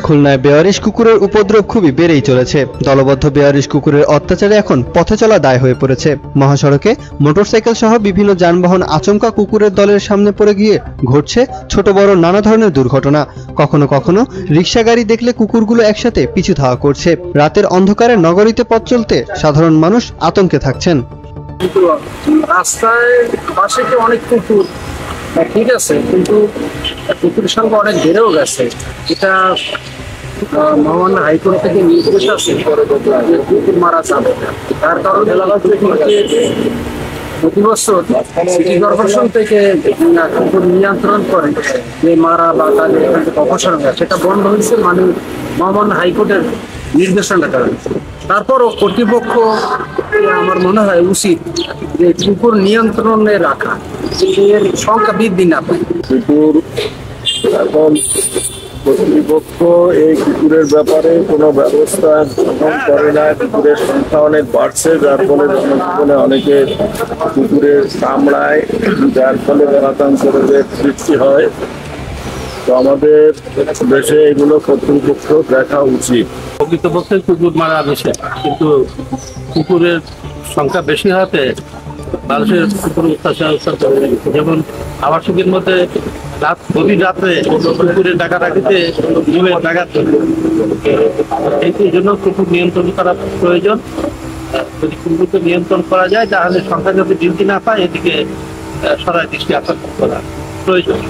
খুলনায় বেয়ারিশ কুকুরের উপদ্রব খুবই বেড়েই চলেছে। দলবদ্ধ বেয়ারিশ কুকুরের অত্যাচারে এখন পথে চলা দায় হয়ে পড়েছে। মহাসড়কে মোটরসাইকেল সহ বিভিন্ন যানবাহন আচমকা কুকুরের দলের সামনে পড়ে গিয়ে ঘটছে ছোট বড় নানা ধরনের দুর্ঘটনা। কখনো কখনো রিকশা গাড়ি দেখলে কুকুরগুলো একসাথে পিছু ধাওয়া করছে। রাতের অন্ধকারে নগরীতে পথ চলতে সাধারণ মানুষ আতঙ্কে থাকছেন। রাস্তায় পাশে তো অনেক কুকুর, ঠিক আছে, কিন্তু কুকুরের সংখ্যা অনেক বেড়েও গেছে। এটা মহামান্য হাইকোর্ট থেকে নির্দেশ আছে যে কুকুর মারা যাবে। তার কারণে প্রতি বছর সিটি কর্পোরেশন থেকে কুকুর নিয়ন্ত্রণ করে যে মারা বা তাদের এখান থেকে অপসারণ হয়, সেটা বন্ধ হয়েছে মানে মহামান্য হাইকোর্টের নির্দেশনার কারণে। তারপরও কর্তৃপক্ষ আমার মনে হয় উচিত যে কুকুর নিয়ন্ত্রণে রাখা, এর সংখ্যা বৃদ্ধি না পায়। কুকুর এখন কর্তৃপক্ষ এই কুকুরের ব্যাপারে কোনো ব্যবস্থা গ্রহণ করে না। কুকুরের সংখ্যা অনেক বাড়ছে, যার ফলে জনজীবনে অনেকে কুকুরের কামড়ায়, যার ফলে জলাতঙ্কের সৃষ্টি হয়। তো আমাদের দেশে এগুলো কর্তৃপক্ষ দেখা উচিত। প্রকৃতপক্ষে কুকুর মারা বেশি, কিন্তু কুকুরের সংখ্যা বেশি হতে মানুষের কুকুর অত্যাচার। যেমন আবাসিকের মধ্যে গভীর রাত্রে কুকুরের ডাকাডাকিতে জীবের ডাকাত, এই জন্য কুকুর নিয়ন্ত্রণ করা প্রয়োজন। যদি কুকুরকে নিয়ন্ত্রণ করা যায় তাহলে সংখ্যা যদি বৃদ্ধি না পায়, এদিকে সরাই দৃষ্টি আকর্ষণ করা প্রয়োজন।